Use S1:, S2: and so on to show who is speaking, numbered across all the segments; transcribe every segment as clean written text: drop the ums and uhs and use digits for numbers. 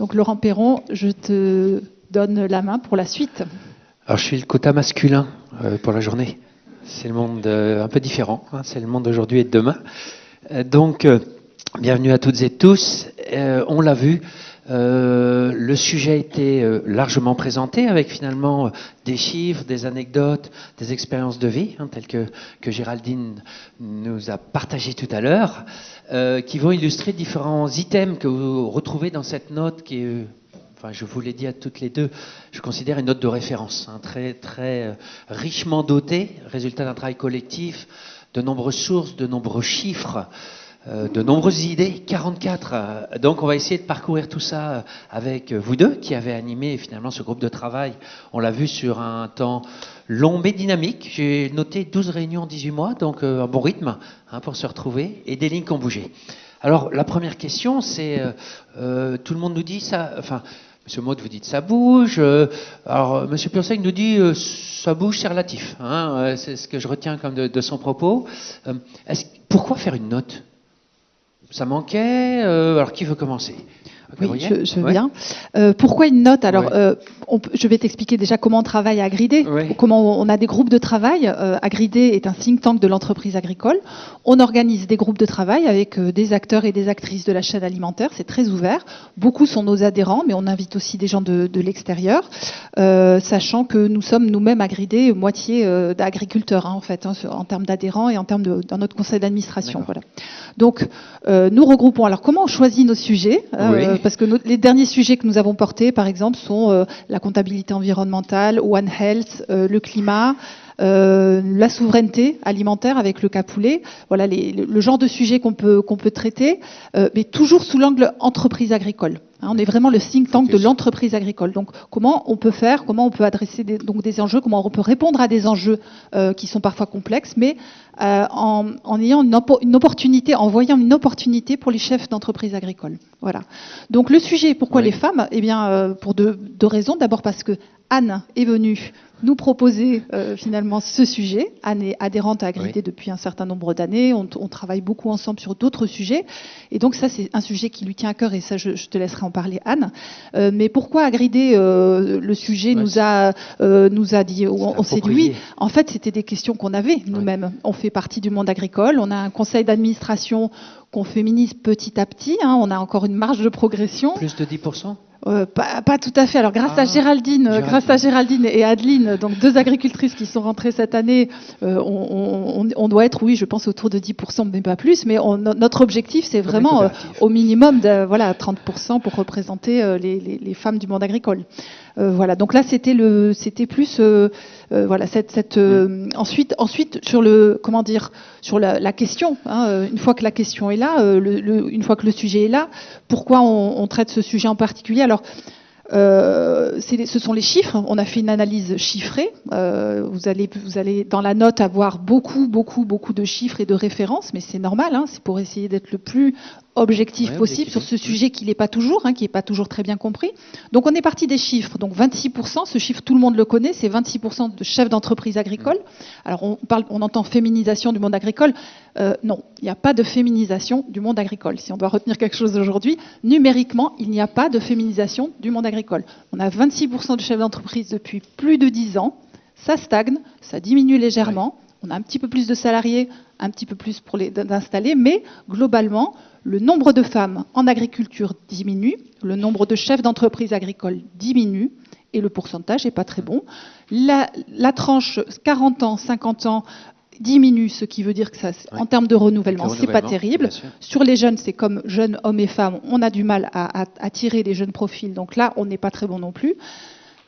S1: Donc Laurent Perron, je te donne la main pour la suite.
S2: Alors je suis le quota masculin pour la journée. C'est le monde un peu différent, hein, c'est le monde d'aujourd'hui et de demain. Donc bienvenue à toutes et tous. On l'a vu, le sujet a été largement présenté avec finalement des chiffres, des anecdotes, des expériences de vie, hein, telles que Géraldine nous a partagé tout à l'heure, qui vont illustrer différents items que vous retrouvez dans cette note qui est... Enfin, je vous l'ai dit à toutes les deux, je considère une note de référence, hein, très, très richement dotée, résultat d'un travail collectif, de nombreuses sources, de nombreux chiffres, de nombreuses idées, 44. Donc on va essayer de parcourir tout ça avec vous deux, qui avez animé finalement ce groupe de travail. On l'a vu sur un temps long mais dynamique. J'ai noté 12 réunions en 18 mois, donc un bon rythme hein, pour se retrouver, et des lignes qui ont bougé. Alors la première question, c'est, tout le monde nous dit ça... Enfin, Monsieur Maud, vous dites ça bouge. Alors, Monsieur Piorsec nous dit ça bouge, c'est relatif. Hein, c'est ce que je retiens comme de son propos. Pourquoi faire une note? Ça manquait. Alors, qui veut commencer?
S1: Oui, je veux bien. Pourquoi une note? Alors, je vais t'expliquer déjà comment on travaille à Agridé, comment on a des groupes de travail. Agridé est un think tank de l'entreprise agricole. On organise des groupes de travail avec des acteurs et des actrices de la chaîne alimentaire. C'est très ouvert. Beaucoup sont nos adhérents, mais on invite aussi des gens de l'extérieur, sachant que nous sommes nous-mêmes Agridé moitié d'agriculteurs, hein, en fait, hein, en termes d'adhérents et en termes dans notre conseil d'administration. Voilà. Donc, nous regroupons. Alors, comment on choisit nos sujets? Parce que les derniers sujets que nous avons portés, par exemple, sont la comptabilité environnementale, One Health, le climat, la souveraineté alimentaire avec le cas poulet. Voilà le genre de sujet qu'on peut traiter, mais toujours sous l'angle entreprise agricole. On est vraiment le think tank de l'entreprise agricole. Donc, comment on peut faire, comment on peut adresser des enjeux, comment on peut répondre à des enjeux qui sont parfois complexes, mais en ayant une opportunité, en voyant une opportunité pour les chefs d'entreprise agricole. Voilà. Donc, le sujet, pourquoi les femmes? Eh bien, pour deux raisons. D'abord parce que Anne est venue nous proposer finalement ce sujet. Anne est adhérente à Agridé depuis un certain nombre d'années. On travaille beaucoup ensemble sur d'autres sujets. Et donc ça, c'est un sujet qui lui tient à cœur et ça, je te laisserai en parler, Anne. Mais pourquoi Agridé, le sujet nous a dit, on s'est dit oui. En fait, c'était des questions qu'on avait nous-mêmes. On fait partie du monde agricole. On a un conseil d'administration qu'on féminise petit à petit. Hein. On a encore une marge de progression.
S2: Plus de 10%?
S1: Pas tout à fait. Alors grâce à Géraldine et Adeline, donc deux agricultrices qui sont rentrées cette année, on doit être, oui, je pense autour de 10%, mais pas plus. Mais notre objectif, c'est vraiment au minimum de 30% pour représenter les femmes du monde agricole. Voilà. Donc là, c'était plus ensuite sur sur la question. Hein, une fois que la question est là, une fois que le sujet est là, pourquoi on traite ce sujet en particulier? Alors, ce sont les chiffres. On a fait une analyse chiffrée. Vous allez dans la note avoir beaucoup de chiffres et de références, mais c'est normal. Hein, c'est pour essayer d'être le plus objectif possible sur ce sujet qui n'est pas toujours, qui n'est pas toujours très bien compris. Donc on est parti des chiffres. Donc 26%, ce chiffre tout le monde le connaît, c'est 26% de chefs d'entreprise agricole. Alors on entend féminisation du monde agricole. Non, il n'y a pas de féminisation du monde agricole. Si on doit retenir quelque chose aujourd'hui, numériquement, il n'y a pas de féminisation du monde agricole. On a 26% de chefs d'entreprise depuis plus de 10 ans. Ça stagne, ça diminue légèrement. On a un petit peu plus de salariés, un petit peu plus pour d'installer, mais globalement, le nombre de femmes en agriculture diminue, le nombre de chefs d'entreprise agricole diminue, et le pourcentage n'est pas très bon. La tranche 40 ans, 50 ans diminue, ce qui veut dire que ça, en termes de renouvellement, c'est pas terrible. Sur les jeunes, c'est comme jeunes hommes et femmes, on a du mal à attirer des jeunes profils, donc là, on n'est pas très bon non plus.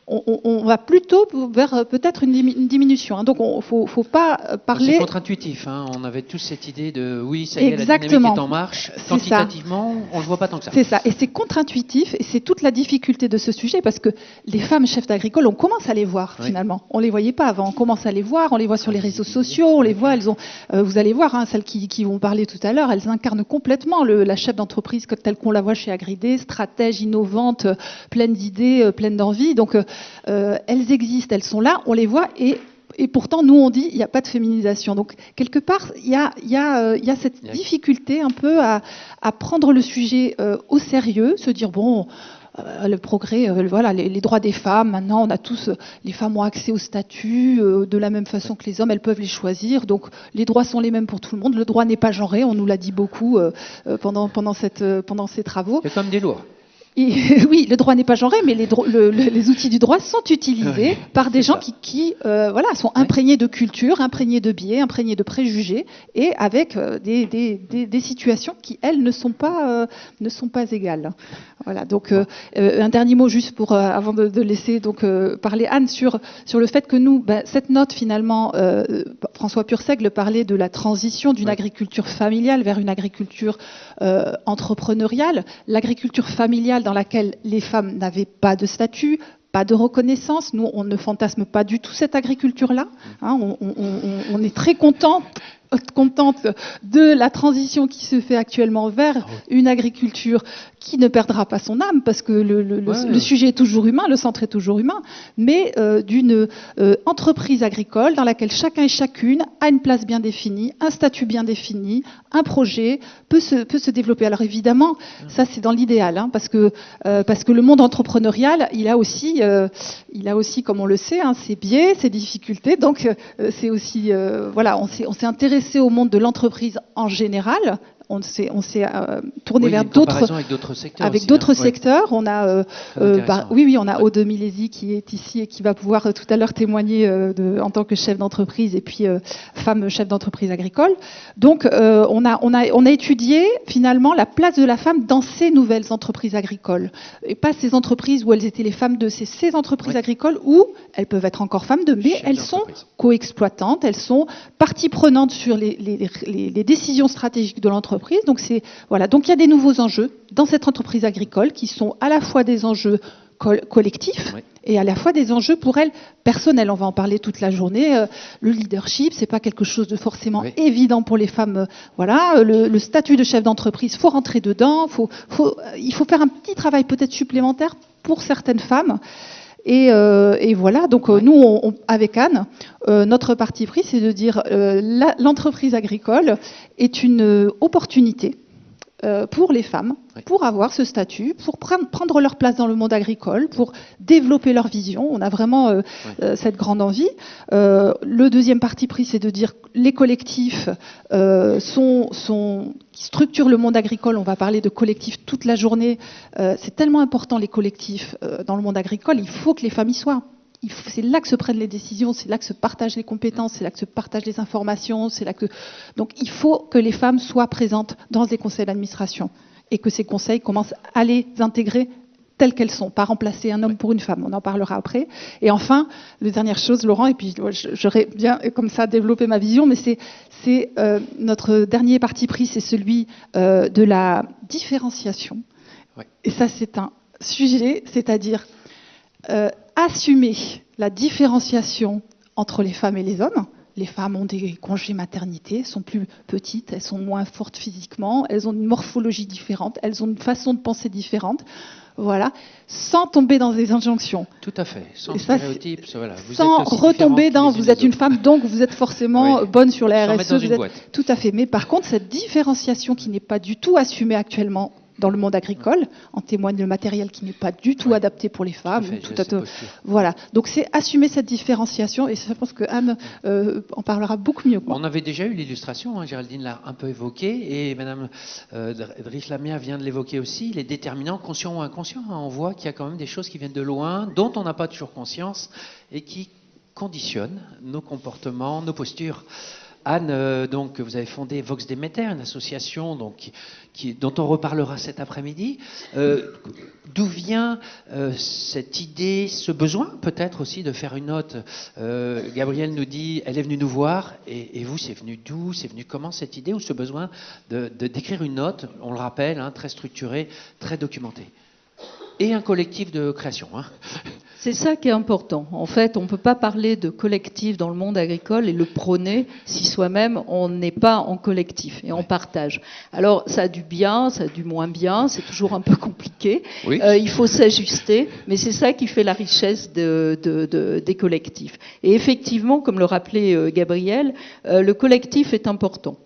S1: On va plutôt vers peut-être une diminution. Hein. Donc, il ne faut pas parler...
S2: C'est contre-intuitif. Hein. On avait tous cette idée de, oui, ça y est, la dynamique est en marche. Quantitativement, on ne le voit pas tant que ça.
S1: C'est ça. Et c'est contre-intuitif. Et c'est toute la difficulté de ce sujet parce que les femmes chefs d'agricoles, on commence à les voir finalement. On ne les voyait pas avant. On commence à les voir. On les voit sur les réseaux sociaux. On les voit. Elles ont, vous allez voir, hein, celles qui vont parler tout à l'heure, elles incarnent complètement la chef d'entreprise telle qu'on la voit chez Agridé, stratège, innovante, pleine d'idées, pleine d'envie. Donc, elles existent, elles sont là, on les voit et pourtant, nous, on dit il n'y a pas de féminisation. Donc, quelque part, il y a cette difficulté un peu à prendre le sujet au sérieux, se dire, bon, le progrès, voilà, les droits des femmes. Maintenant, on a tous, les femmes ont accès au statut de la même façon que les hommes. Elles peuvent les choisir. Donc, les droits sont les mêmes pour tout le monde. Le droit n'est pas genré. On nous l'a dit beaucoup pendant ces travaux.
S2: Il y a comme des lois.
S1: Oui, le droit n'est pas genré, mais les outils du droit sont utilisés par des gens qui voilà, sont imprégnés de culture, imprégnés de biais, imprégnés de préjugés, et avec des situations qui, elles, ne sont pas égales. Voilà. Donc, un dernier mot juste avant de laisser parler Anne sur le fait que nous, cette note finalement, François Purseigle parlait de la transition d'une agriculture familiale vers une agriculture entrepreneuriale. L'agriculture familiale dans laquelle les femmes n'avaient pas de statut, pas de reconnaissance. Nous, on ne fantasme pas du tout cette agriculture-là. Hein, on est très contente de la transition qui se fait actuellement vers une agriculture qui ne perdra pas son âme, parce que le sujet est toujours humain, le centre est toujours humain, mais d'une entreprise agricole dans laquelle chacun et chacune a une place bien définie, un statut bien défini, un projet peut se développer. Alors évidemment, ça c'est dans l'idéal, hein, parce que le monde entrepreneurial, il a aussi, comme on le sait, hein, ses biais, ses difficultés. Donc c'est aussi, voilà, on s'est intéressé au monde de l'entreprise en général. On s'est tourné vers d'autres secteurs. Avec d'autres secteurs, on a, on a Aude Milesi qui est ici et qui va pouvoir tout à l'heure témoigner en tant que chef d'entreprise et puis femme chef d'entreprise agricole. Donc, on a étudié finalement la place de la femme dans ces nouvelles entreprises agricoles, et pas ces entreprises où elles étaient les femmes de ces entreprises agricoles où elles peuvent être encore femmes de, mais elles sont co-exploitantes, elles sont partie prenante sur les décisions stratégiques de l'entreprise. Donc donc il y a des nouveaux enjeux dans cette entreprise agricole qui sont à la fois des enjeux collectifs et à la fois des enjeux pour elles personnels. On va en parler toute la journée. Le leadership, c'est pas quelque chose de forcément évident pour les femmes. Voilà, le statut de chef d'entreprise, faut rentrer dedans. Il faut faire un petit travail peut-être supplémentaire pour certaines femmes. Et voilà, donc nous, avec Anne, notre parti pris, c'est de dire l'entreprise agricole est une opportunité pour les femmes, pour avoir ce statut, pour prendre leur place dans le monde agricole, pour développer leur vision. On a vraiment cette grande envie. Le deuxième parti pris, c'est de dire les collectifs qui structurent le monde agricole. On va parler de collectifs toute la journée. C'est tellement important, les collectifs dans le monde agricole. Il faut que les femmes y soient. C'est là que se prennent les décisions, c'est là que se partagent les compétences, c'est là que se partagent les informations, donc il faut que les femmes soient présentes dans les conseils d'administration et que ces conseils commencent à les intégrer telles qu'elles sont, pas remplacer un homme pour une femme. On en parlera après. Et enfin, la dernière chose, Laurent, et puis j'aurais bien comme ça développé ma vision, mais c'est notre dernier parti pris, c'est celui de la différenciation. Et ça, c'est un sujet, c'est-à-dire assumer la différenciation entre les femmes et les hommes. Les femmes ont des congés maternité, elles sont plus petites, elles sont moins fortes physiquement, elles ont une morphologie différente, elles ont une façon de penser différente. Voilà, sans tomber dans des injonctions.
S2: Tout à fait, sans stéréotypes. Voilà.
S1: Sans retomber dans vous êtes une femme, donc vous êtes forcément bonne sur la RSE. Tout à fait. Mais par contre, cette différenciation qui n'est pas du tout assumée actuellement dans le monde agricole, en témoigne le matériel qui n'est pas du tout adapté pour les femmes. Voilà. Donc c'est assumer cette différenciation, et je pense que Anne en parlera beaucoup mieux que moi.
S2: On avait déjà eu l'illustration, hein, Géraldine l'a un peu évoqué, et Madame Driss-Lamia vient de l'évoquer aussi, les déterminants conscients ou inconscients. Hein, on voit qu'il y a quand même des choses qui viennent de loin, dont on n'a pas toujours conscience, et qui conditionnent nos comportements, nos postures. Anne, donc, vous avez fondé Vox Demeter, une association dont on reparlera cet après-midi. D'où vient cette idée, ce besoin peut-être aussi de faire une note Gabrielle nous dit, elle est venue nous voir, et vous, c'est venu d'où? C'est venu comment cette idée ou ce besoin d'écrire une note, on le rappelle, hein, très structurée, très documentée? Et un collectif de création. Hein.
S3: C'est ça qui est important. En fait, on ne peut pas parler de collectif dans le monde agricole et le prôner si soi-même on n'est pas en collectif et en partage. Alors, ça a du bien, ça a du moins bien, c'est toujours un peu compliqué. Oui. Il faut s'ajuster, mais c'est ça qui fait la richesse des collectifs. Et effectivement, comme le rappelait Gabrielle, le collectif est important.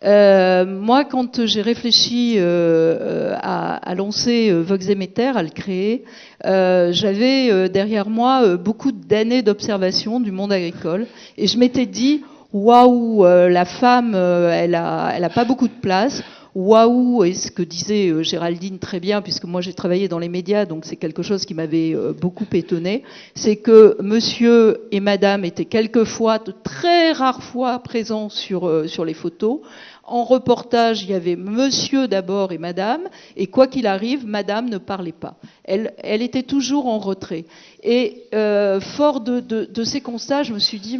S3: Moi, quand j'ai réfléchi à lancer Voxemeter, à le créer, j'avais derrière moi beaucoup d'années d'observation du monde agricole, et je m'étais dit, waouh, la femme, elle a pas beaucoup de place. Waouh, et ce que disait Géraldine très bien, puisque moi j'ai travaillé dans les médias, donc c'est quelque chose qui m'avait beaucoup étonné, c'est que monsieur et madame étaient quelquefois, de très rares fois, présents sur les photos. En reportage, il y avait monsieur d'abord et madame, et quoi qu'il arrive, madame ne parlait pas. Elle était toujours en retrait. Et fort de ces constats, je me suis dit,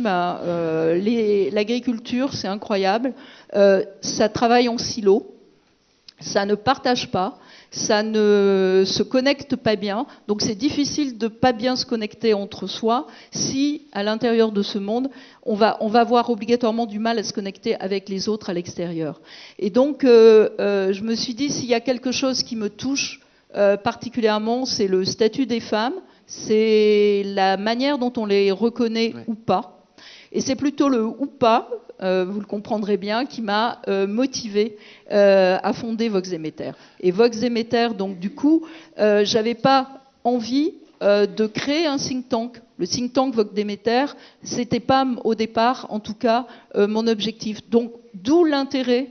S3: l'agriculture, c'est incroyable, ça travaille en silo, ça ne partage pas, ça ne se connecte pas bien, donc c'est difficile de pas bien se connecter entre soi si, à l'intérieur de ce monde, on va avoir obligatoirement du mal à se connecter avec les autres à l'extérieur. Et donc, je me suis dit, s'il y a quelque chose qui me touche particulièrement, c'est le statut des femmes, c'est la manière dont on les reconnaît ou pas. Et c'est plutôt le ou pas, vous le comprendrez bien, qui m'a motivé à fonder Voxemeter. Et Voxemeter, donc du coup, j'avais pas envie de créer un think tank. Le think tank Voxemeter, c'était pas au départ, en tout cas, mon objectif. Donc, d'où l'intérêt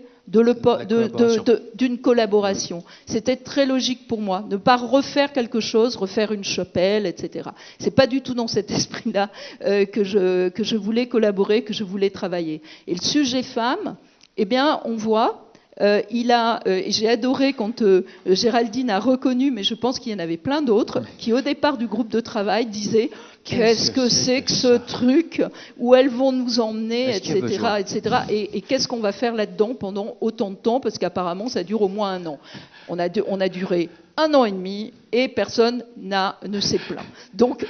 S3: d'une collaboration. C'était très logique pour moi, ne pas refaire quelque chose, refaire une chapelle, etc. C'est pas du tout dans cet esprit-là que je voulais collaborer, que je voulais travailler. Et le sujet femme, eh bien, on voit. J'ai adoré quand Géraldine a reconnu, mais je pense qu'il y en avait plein d'autres, qui au départ du groupe de travail disaient qu'est-ce que c'est que ce truc, où elles vont nous emmener, etc. Et qu'est-ce qu'on va faire là-dedans pendant autant de temps, parce qu'apparemment ça dure au moins 1 an. On a duré 1 an et demi et personne ne s'est plaint. Donc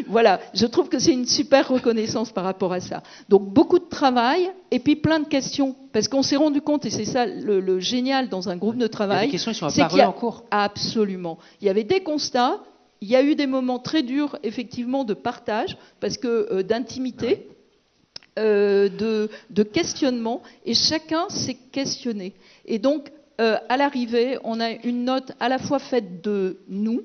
S3: voilà, je trouve que c'est une super reconnaissance par rapport à ça. Donc beaucoup de travail et puis plein de questions, parce qu'on s'est rendu compte, et c'est ça le génial dans un groupe de travail.
S2: Il y a des questions qui sont apparues en cours.
S3: Absolument. Il y avait des constats. Il y a eu des moments très durs, effectivement, de partage, parce que d'intimité, de questionnement, et chacun s'est questionné. Et donc, à l'arrivée, on a une note à la fois faite de nous,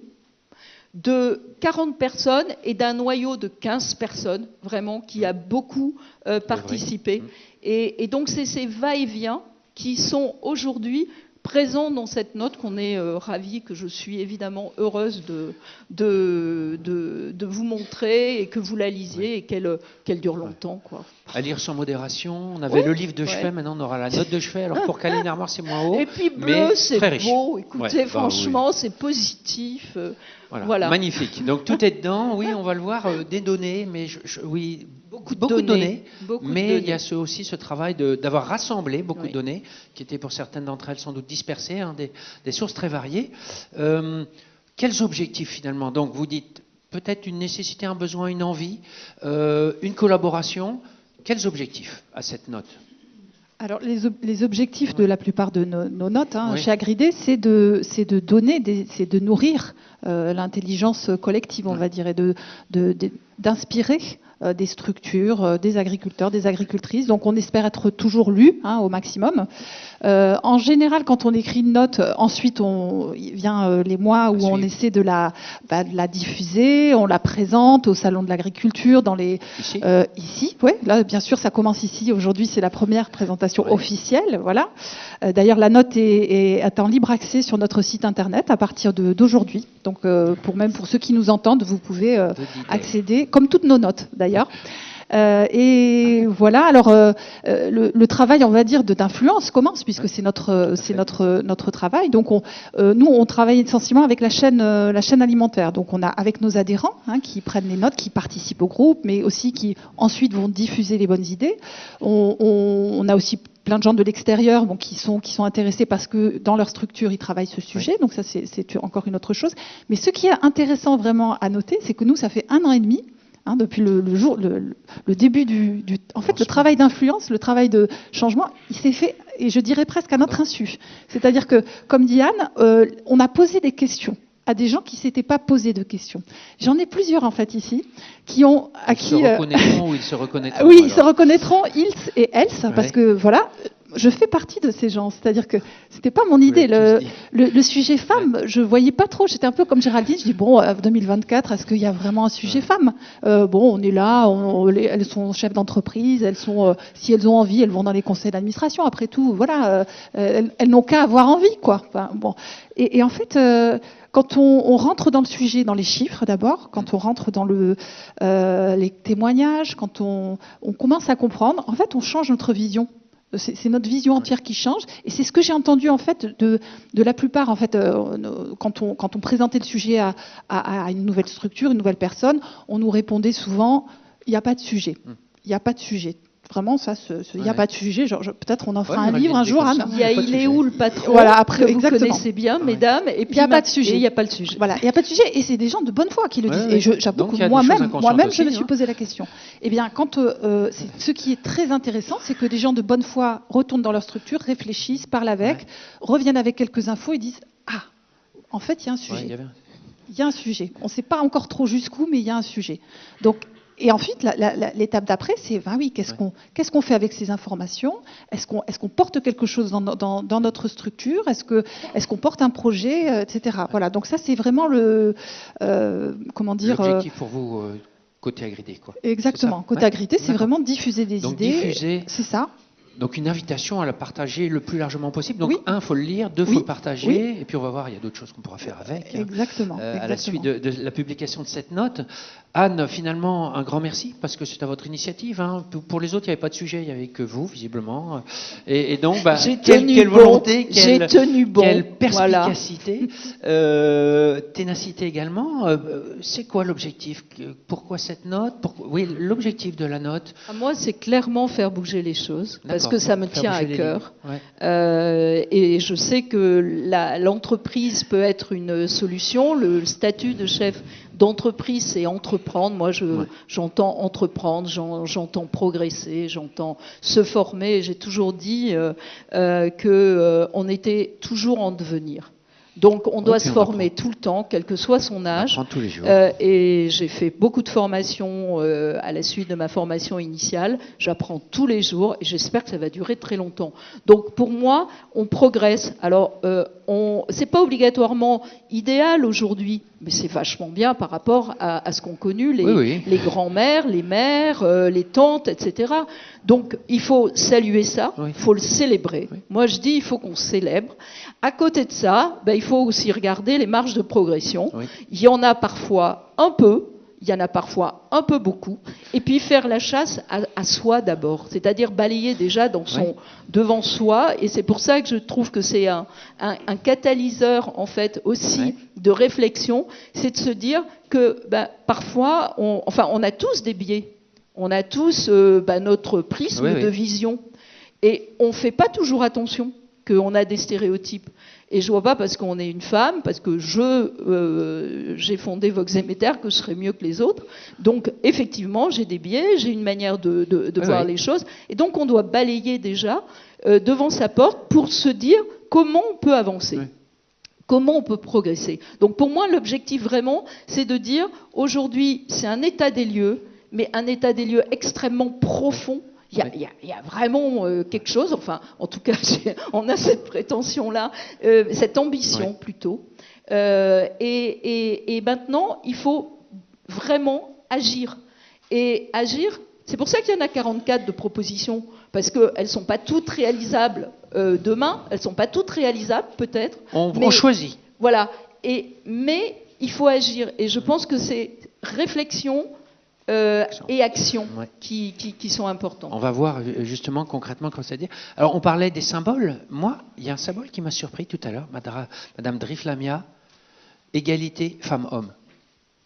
S3: de 40 personnes et d'un noyau de 15 personnes, vraiment, qui a beaucoup participé. Et donc, c'est ces va-et-vient qui sont aujourd'hui présent dans cette note qu'on est ravis, que je suis évidemment heureuse de vous montrer et que vous la lisiez et qu'elle dure longtemps, quoi.
S2: À lire sans modération. On avait le livre de chevet, maintenant on aura la note de chevet. Alors pour Caline Armoire, c'est moins haut.
S3: Et puis bleu, c'est beau. Écoutez, franchement,
S2: oui.
S3: C'est positif.
S2: Voilà. Magnifique. Donc tout est dedans. Oui, on va le voir. Des données, mais oui. Beaucoup de données, mais il y a aussi ce travail d'avoir rassemblé beaucoup de données, qui étaient pour certaines d'entre elles sans doute dispersées, des sources très variées. Quels objectifs finalement? Donc vous dites peut-être une nécessité, un besoin, une envie, une collaboration. Quels objectifs à cette note?
S1: Alors les objectifs de la plupart de nos notes chez Agridé, c'est de donner, c'est de nourrir l'intelligence collective, on va dire, et d'inspirer des structures, des agriculteurs, des agricultrices. Donc on espère être toujours lus au maximum. En général, quand on écrit une note, ensuite il vient les mois où on essaie de la diffuser, on la présente au salon de l'agriculture, ici, là bien sûr ça commence ici. Aujourd'hui c'est la première présentation officielle, voilà. D'ailleurs la note est en libre accès sur notre site internet à partir d'aujourd'hui. Donc pour ceux qui nous entendent, vous pouvez accéder, comme toutes nos notes d'ailleurs. Et voilà. Alors le travail, on va dire, d'influence commence, puisque c'est notre travail. Donc nous on travaille essentiellement avec la chaîne alimentaire. Donc on a avec nos adhérents qui prennent les notes, qui participent au groupe, mais aussi qui ensuite vont diffuser les bonnes idées. On a aussi plein de gens de l'extérieur qui sont intéressés parce que dans leur structure ils travaillent ce sujet. Donc ça c'est encore une autre chose. Mais ce qui est intéressant vraiment à noter, c'est que nous ça fait 1 an et demi. Depuis le début le travail d'influence, le travail de changement, il s'est fait, et je dirais presque à notre insu. C'est-à-dire que, comme dit Anne, on a posé des questions à des gens qui ne s'étaient pas posé de questions. J'en ai plusieurs en fait ici,
S2: Ils se reconnaîtront ou ils se reconnaîtront.
S1: Oui, ils se reconnaîtront, ils et elles, parce que voilà. je fais partie de ces gens, c'est-à-dire que c'était pas mon idée. Le sujet femme, je voyais pas trop. J'étais un peu comme Géraldine. Je dis bon, 2024, est-ce qu'il y a vraiment un sujet femme? Bon, on est là. Elles sont chefs d'entreprise. Elles sont, si elles ont envie, elles vont dans les conseils d'administration. Après tout, voilà, elles n'ont qu'à avoir envie, quoi. Enfin, bon. Et en fait, quand on rentre dans le sujet, dans les chiffres d'abord, quand on rentre dans les témoignages, quand on commence à comprendre, en fait, on change notre vision. C'est notre vision entière qui change, et c'est ce que j'ai entendu en fait de la plupart en fait quand on présentait le sujet à une nouvelle structure, une nouvelle personne, on nous répondait souvent il n'y a pas de sujet, il n'y a pas de sujet. Vraiment, ça, il n'y a pas de sujet. Peut-être on en fera un livre un jour.
S3: Il est où le patron?
S1: Voilà, après,
S3: que vous connaissez bien, mesdames. Et puis
S1: il n'y a pas de sujet.
S3: Il n'y a pas de sujet.
S1: Voilà, il n'y a pas de sujet. Et c'est des gens de bonne foi qui le disent. Et j'avoue que moi-même, je me suis posé la question. Eh bien, ce qui est très intéressant, c'est que des gens de bonne foi retournent dans leur structure, réfléchissent, parlent avec, reviennent avec quelques infos et disent ah, en fait, il y a un sujet. Il y a un sujet. On ne sait pas encore trop jusqu'où, mais il y a un sujet. Donc et ensuite, l'étape d'après, c'est oui, qu'est-ce qu'on fait avec ces informations? Est-ce qu'on porte quelque chose dans notre structure? Est-ce qu'on porte un projet, etc. Voilà. Donc ça, c'est vraiment
S2: l'objectif pour vous côté Agridé, quoi.
S1: Exactement. Côté Agridé, c'est vraiment diffuser des idées.
S2: Diffuser.
S1: C'est ça.
S2: Donc une invitation à la partager le plus largement possible. Donc il faut le lire, il faut le partager, et puis on va voir, il y a d'autres choses qu'on pourra faire avec.
S1: Exactement.
S2: À la suite de la publication de cette note. Anne, finalement, un grand merci, parce que c'est à votre initiative. Hein. Pour les autres, il n'y avait pas de sujet, il n'y avait que vous, visiblement. Et donc, quelle volonté, quelle perspicacité, ténacité également. C'est quoi l'objectif? Pourquoi cette note? Oui, l'objectif de la note.
S3: Moi, c'est clairement faire bouger les choses, parce que ça me tient à cœur. Et je sais que l'entreprise peut être une solution. Le statut de chef d'entreprise, c'est entreprendre. Moi, j'entends entreprendre, j'entends progresser, j'entends se former. J'ai toujours dit qu'on était toujours en devenir. Donc, on doit se former tout le temps, quel que soit son âge.
S2: Tous les jours.
S3: Et j'ai fait beaucoup de formations à la suite de ma formation initiale. J'apprends tous les jours et j'espère que ça va durer très longtemps. Donc, pour moi, on progresse. Alors, c'est pas obligatoirement idéal aujourd'hui, mais c'est vachement bien par rapport à ce qu'ont connu les grands-mères, les mères, les tantes, etc. Donc, il faut saluer ça, il faut le célébrer. Moi, je dis, il faut qu'on célèbre. À côté de ça, il faut aussi regarder les marges de progression. Il y en a parfois un peu, il y en a parfois un peu beaucoup, et puis faire la chasse à soi d'abord, c'est-à-dire balayer déjà devant soi, et c'est pour ça que je trouve que c'est un catalyseur en fait aussi de réflexion, c'est de se dire que parfois, on a tous des biais, on a tous notre prisme de vision, et on ne fait pas toujours attention qu'on a des stéréotypes. Et je ne vois pas parce qu'on est une femme, parce que j'ai fondé Vox Emeter, que je serais mieux que les autres. Donc, effectivement, j'ai des biais, j'ai une manière de voir les choses. Et donc, on doit balayer déjà devant sa porte pour se dire comment on peut avancer. Comment on peut progresser. Donc, pour moi, l'objectif vraiment, c'est de dire, aujourd'hui, c'est un état des lieux, mais un état des lieux extrêmement profond. Il y a vraiment quelque chose, enfin, en tout cas, on a cette prétention-là, cette ambition plutôt. Et maintenant, il faut vraiment agir. Et agir, c'est pour ça qu'il y en a 44 de propositions, parce qu'elles ne sont pas toutes réalisables demain, elles ne sont pas toutes réalisables peut-être.
S2: On choisit.
S3: Voilà, mais il faut agir. Et je pense que c'est réflexion, et actions qui sont importantes.
S2: On va voir justement concrètement comment ça dire. Alors on parlait des symboles. Moi, il y a un symbole qui m'a surpris tout à l'heure, Madame Driflamia, égalité femmes-hommes.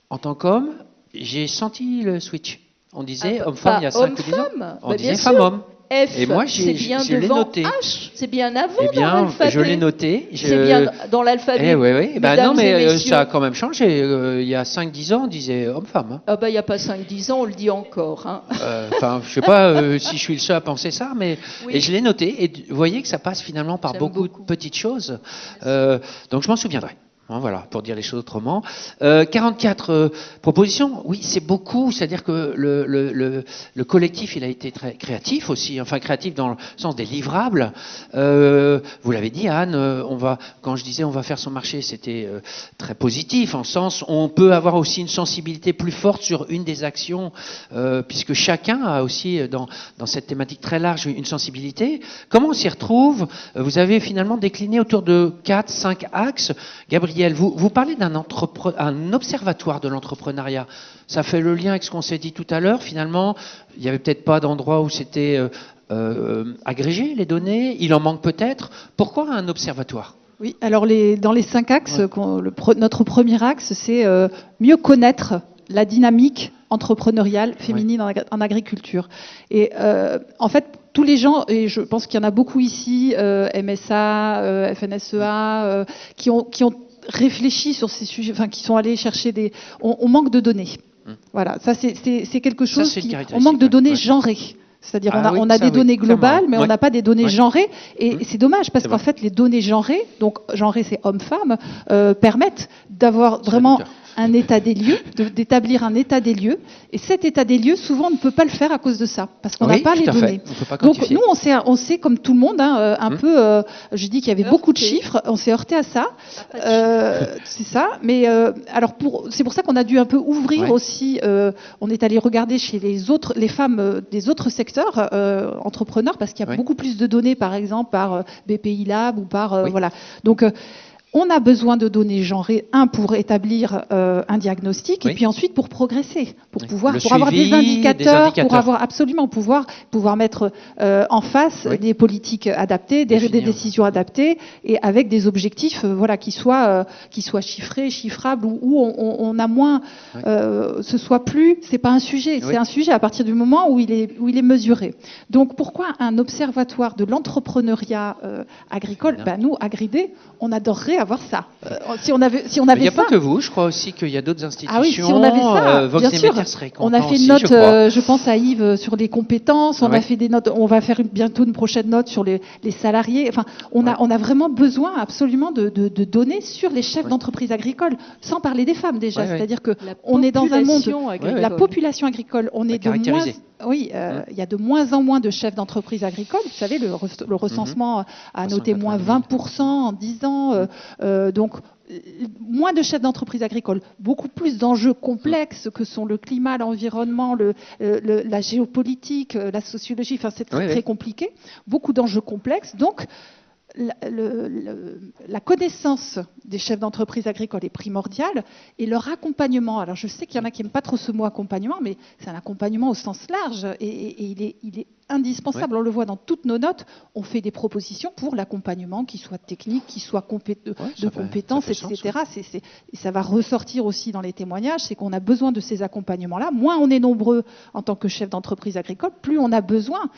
S2: En tant qu'homme, j'ai senti le switch. On disait homme-femme il y a 5 ou 10 ans. On disait femme-homme.
S3: F,
S2: et moi,
S3: c'est bien
S2: je l'ai noté.
S3: H, c'est bien avant dans l'alphabet.
S2: Je l'ai noté.
S3: C'est bien dans l'alphabet.
S2: Oui. Non, mais ça a quand même changé. Il y a 5-10 ans, on disait homme-femme.
S3: Ah il n'y a pas 5-10 ans, on le dit encore.
S2: Enfin, je ne sais pas si je suis le seul à penser ça, mais et je l'ai noté. Et vous voyez que ça passe finalement par beaucoup de petites choses. Donc je m'en souviendrai. Voilà, pour dire les choses autrement. 44 propositions, oui, c'est beaucoup. C'est-à-dire que le collectif, il a été très créatif aussi, enfin créatif dans le sens des livrables. Vous l'avez dit, Anne, quand je disais on va faire son marché, c'était très positif, en sens on peut avoir aussi une sensibilité plus forte sur une des actions, puisque chacun a aussi, dans cette thématique très large, une sensibilité. Comment on s'y retrouve? Vous avez finalement décliné autour de 4-5 axes. Gabriel, vous parlez d'un observatoire de l'entrepreneuriat. Ça fait le lien avec ce qu'on s'est dit tout à l'heure. Finalement, il n'y avait peut-être pas d'endroit où c'était agrégé, les données. Il en manque peut-être. Pourquoi un observatoire?
S1: Oui, alors dans les 5 axes, notre premier axe, c'est mieux connaître la dynamique entrepreneuriale féminine en agriculture. Et en fait, tous les gens, et je pense qu'il y en a beaucoup ici, MSA, FNSEA, qui ont réfléchi sur ces sujets, enfin qui sont allés chercher on manque de données. Voilà, ça c'est quelque chose on manque de données genrées. C'est-à-dire on a des données globales, mais on n'a pas des données genrées. Et c'est dommage parce qu'en fait les données genrées, donc genrées c'est homme-femme, permettent d'avoir vraiment un état des lieux, d'établir un état des lieux. Et cet état des lieux, souvent, on ne peut pas le faire à cause de ça, parce qu'on n'a pas les données. Donc nous, on sait comme tout le monde, un peu, je dis qu'il y avait beaucoup de chiffres, on s'est heurté à ça. C'est ça. Mais alors, c'est pour ça qu'on a dû un peu ouvrir aussi, on est allé regarder chez les femmes des autres secteurs entrepreneurs, parce qu'il y a beaucoup plus de données, par exemple, par BPI Lab ou par... voilà. Donc... on a besoin de données genrées, pour établir un diagnostic, et puis ensuite pour progresser, pour avoir des indicateurs, pouvoir mettre en face des politiques adaptées, des décisions adaptées, et avec des objectifs, qui soient chiffrés, chiffrables, où on a moins, ce soit plus, c'est pas un sujet, c'est un sujet à partir du moment où il est mesuré. Donc pourquoi un observatoire de l'entrepreneuriat agricole? Nous, Agridé, on adorerait avoir ça. Si on avait
S2: il n'y a pas que vous, je crois aussi qu'il y a d'autres institutions.
S1: Ah oui, si on avait ça,
S2: Vox
S1: bien sûr. On a fait une note, je pense à Yves, sur les compétences. On a fait des notes. On va faire bientôt une prochaine note sur les salariés. Enfin, on a vraiment besoin absolument de données sur les chefs d'entreprise agricole, sans parler des femmes déjà. C'est-à-dire que on est dans un monde, la population agricole, on est de moins. Oui, il y a de moins en moins de chefs d'entreprise agricole. Vous savez, le recensement a noté moins 20% en 10 ans. Donc, moins de chefs d'entreprise agricole, beaucoup plus d'enjeux complexes que sont le climat, l'environnement, la géopolitique, la sociologie. Enfin, c'est très compliqué. Beaucoup d'enjeux complexes. Donc, la connaissance des chefs d'entreprise agricole est primordiale, et leur accompagnement. Alors je sais qu'il y en a qui n'aiment pas trop ce mot accompagnement, mais c'est un accompagnement au sens large, et il est indispensable. On le voit dans toutes nos notes. On fait des propositions pour l'accompagnement, qui soit technique, qui soit de compétences, etc. Et ça va ressortir aussi dans les témoignages, c'est qu'on a besoin de ces accompagnements-là. Moins on est nombreux en tant que chef d'entreprise agricole, plus on a besoin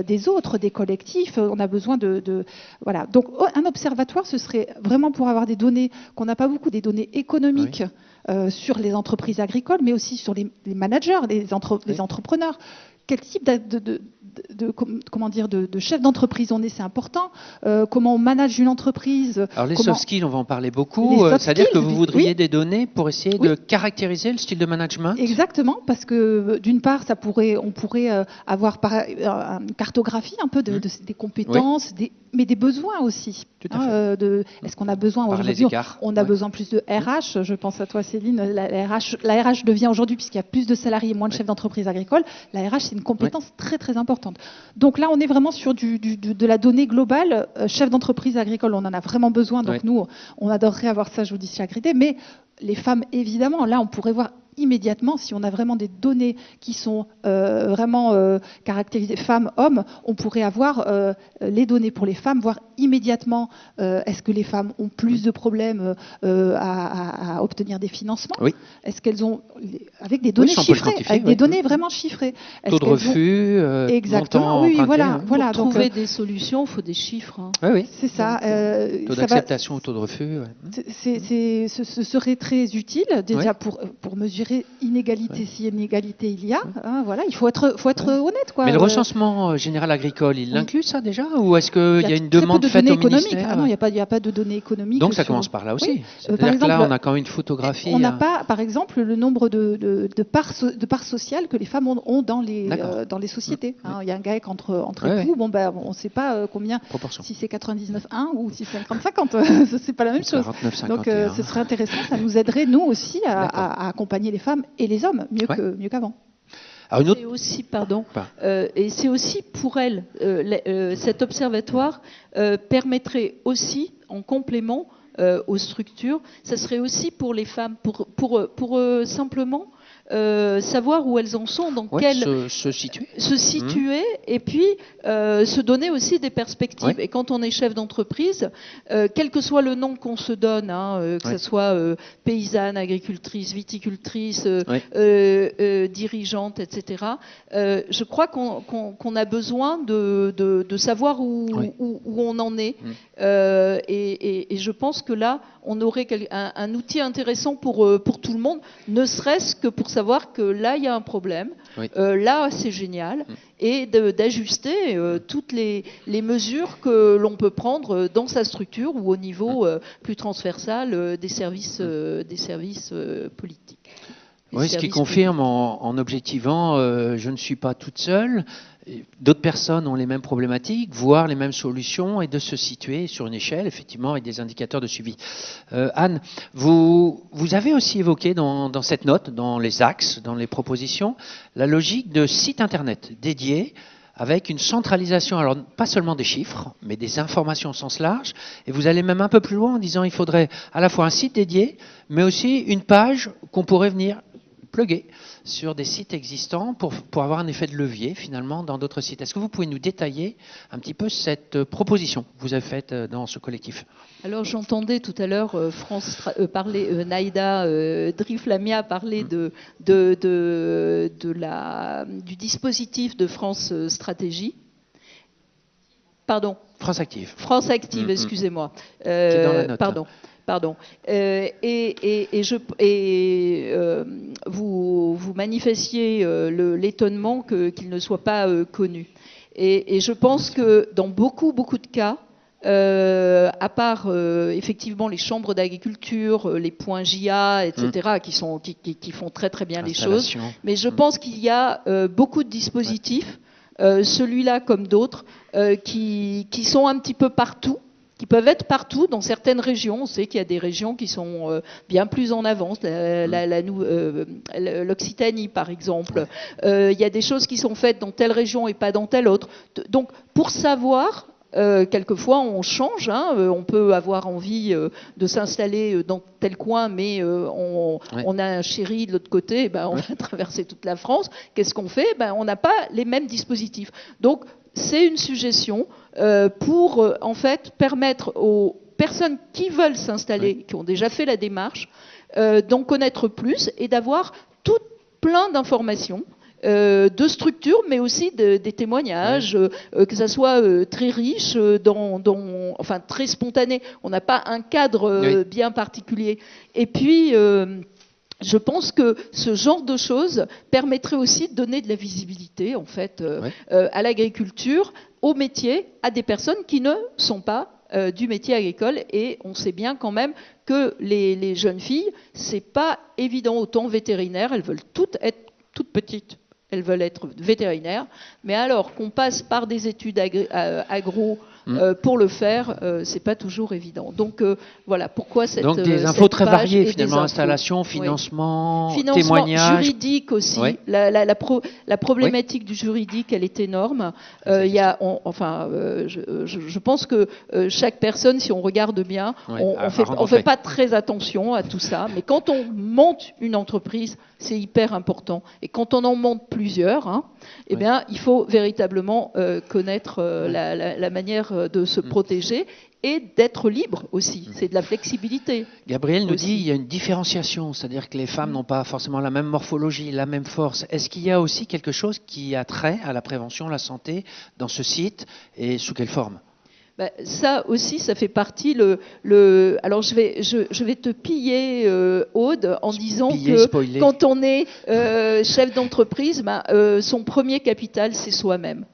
S1: des autres, des collectifs. On a besoin voilà. Donc un observatoire, ce serait vraiment pour avoir des données qu'on n'a pas beaucoup, des données économiques sur les entreprises agricoles, mais aussi sur les managers, les entrepreneurs. Quel type de chef d'entreprise on est, c'est important. Comment on manage une entreprise.
S2: Alors les soft skills, on va en parler beaucoup. C'est-à-dire que vous voudriez des données pour essayer de caractériser le style de management.
S1: Exactement, parce que d'une part, on pourrait avoir une cartographie un peu des compétences, mais des besoins aussi.
S2: Tout à fait.
S1: Est-ce qu'on a besoin aujourd'hui? On a besoin plus de RH. Je pense à toi, Céline. La RH devient aujourd'hui, puisqu'il y a plus de salariés, moins de chefs d'entreprise agricole, la RH, c'est une compétence très très importante. Donc là, on est vraiment sur de la donnée globale. Chef d'entreprise agricole, on en a vraiment besoin. Donc nous, on adorerait avoir ça, je vous dis, chez Agridé. Mais les femmes, évidemment, là, on pourrait voir immédiatement, si on a vraiment des données qui sont vraiment caractérisées femmes, hommes, on pourrait avoir les données pour les femmes, voir immédiatement est-ce que les femmes ont plus de problèmes à obtenir des financements. Est-ce qu'elles ont, avec des données chiffrées, avec des données vraiment chiffrées.
S2: Taux de refus,
S1: exactement, oui, voilà.
S3: Pour trouver des solutions, il faut des chiffres.
S1: C'est ça.
S2: Taux d'acceptation ou taux de refus.
S1: Ce serait très utile, déjà pour mesurer inégalité, si inégalité il y a. Voilà, il faut être honnête.
S2: Mais le recensement général agricole, il inclut ça déjà? Ou est-ce qu'il y a une demande
S1: de données économiques. Ah non, il n'y a pas de données économiques.
S2: Donc ça commence par là aussi.
S1: Oui.
S2: C'est-à-dire que là, on a quand même une photographie.
S1: On n'a pas, par exemple, le nombre de parts sociales que les femmes ont dans les sociétés. Il y a un GAEC entre époux. Bon, on ne sait pas combien.
S2: Proportion.
S1: Si c'est 99-1 ou si c'est 50-50, c'est pas la même chose.
S2: 49-51.
S1: Donc ce serait intéressant. Ça nous aiderait nous aussi à accompagner les femmes et les hommes mieux qu'avant.
S3: Et aussi, et c'est aussi pour elle, cet observatoire permettrait aussi, en complément aux structures, ça serait aussi pour les femmes, pour simplement savoir où elles en sont, dans quel
S2: se
S1: situer et puis se donner aussi des perspectives. Et quand on est chef d'entreprise, quel que soit le nom qu'on se donne, que ce soit paysanne, agricultrice, viticultrice, dirigeante, etc., je crois qu'on a besoin de savoir où on en est. Et je pense que là, on aurait un outil intéressant pour tout le monde, ne serait-ce que pour savoir que là, il y a un problème, là, c'est génial, et d'ajuster toutes les mesures que l'on peut prendre dans sa structure ou au niveau plus transversal des services politiques.
S2: Oui, ce qui confirme en objectivant, je ne suis pas toute seule. D'autres personnes ont les mêmes problématiques, voire les mêmes solutions, et de se situer sur une échelle, effectivement, avec des indicateurs de suivi. Anne, vous avez aussi évoqué dans cette note, dans les axes, dans les propositions, la logique de sites Internet dédiés, avec une centralisation, alors pas seulement des chiffres, mais des informations au sens large. Et vous allez même un peu plus loin en disant qu'il faudrait à la fois un site dédié, mais aussi une page qu'on pourrait venir plugger sur des sites existants pour avoir un effet de levier finalement dans d'autres sites. Est-ce que vous pouvez nous détailler un petit peu cette proposition que vous avez faite dans ce collectif?
S3: Alors j'entendais tout à l'heure Naïda Driflamia parler du dispositif de France Stratégie. Pardon.
S2: France Active.
S3: France Active, excusez-moi.
S2: Qui est dans la note.
S3: Pardon. Vous manifestiez l'étonnement qu'il ne soit pas connu. Et je pense que dans beaucoup de cas, à part effectivement les chambres d'agriculture, les points JA, etc., qui font très très bien les choses, mais je pense qu'il y a beaucoup de dispositifs, celui-là comme d'autres, qui sont un petit peu partout, qui peuvent être partout dans certaines régions. On sait qu'il y a des régions qui sont bien plus en avance, l'Occitanie par exemple. Il y a des choses qui sont faites dans telle région et pas dans telle autre. Donc pour savoir, quelquefois on change, on peut avoir envie de s'installer dans tel coin, mais on a un chéri de l'autre côté, on va traverser toute la France. Qu'est-ce qu'on fait? On n'a pas les mêmes dispositifs. Donc c'est une suggestion pour en fait permettre aux personnes qui veulent s'installer, qui ont déjà fait la démarche, d'en connaître plus et d'avoir plein d'informations, de structures, mais aussi des témoignages, que ça soit très riche, enfin très spontané. On n'a pas un cadre bien particulier. Et puis je pense que ce genre de choses permettrait aussi de donner de la visibilité en fait à l'agriculture, au métier, à des personnes qui ne sont pas du métier agricole. Et on sait bien quand même que les jeunes filles, c'est pas évident. Autant vétérinaires, elles veulent toutes être toutes petites, elles veulent être vétérinaires, mais alors qu'on passe par des études agro pour le faire, c'est pas toujours évident. Donc voilà pourquoi cette
S2: donc des infos très variées finalement, installation, financement, témoignages,
S3: juridique aussi. La problématique du juridique, elle est énorme. Je pense que chaque personne, si on regarde bien, on fait pas très attention à tout ça. Mais quand on monte une entreprise, c'est hyper important. Et quand on en monte plusieurs, il faut véritablement connaître la manière de se protéger et d'être libre aussi. C'est de la flexibilité.
S2: Gabriel nous dit qu'il y a une différenciation, c'est-à-dire que les femmes n'ont pas forcément la même morphologie, la même force. Est-ce qu'il y a aussi quelque chose qui a trait à la prévention, la santé dans ce site et sous quelle forme?
S3: Ça aussi, ça fait partie. Alors je vais te piller, Aude, en disant que quand on est chef d'entreprise, son premier capital, c'est soi-même.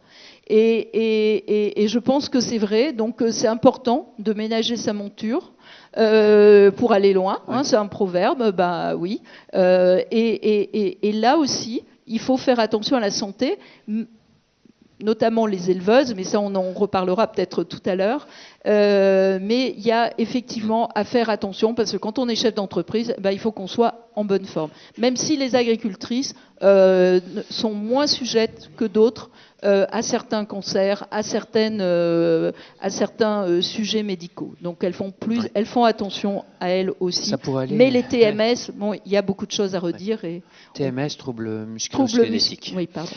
S3: Et je pense que c'est vrai. Donc c'est important de ménager sa monture pour aller loin. Hein, c'est un proverbe, bah oui. Et là aussi, il faut faire attention à la santé, notamment les éleveuses, mais ça on en reparlera peut-être tout à l'heure. Mais il y a effectivement à faire attention parce que quand on est chef d'entreprise, il faut qu'on soit en bonne forme. Même si les agricultrices sont moins sujettes que d'autres à certains cancers, à certains sujets médicaux. Donc elles font attention à elles aussi. Mais les TMS, bon, il y a beaucoup de choses à redire. Et
S2: TMS, troubles musculo-squelettiques.
S3: Oui, pardon.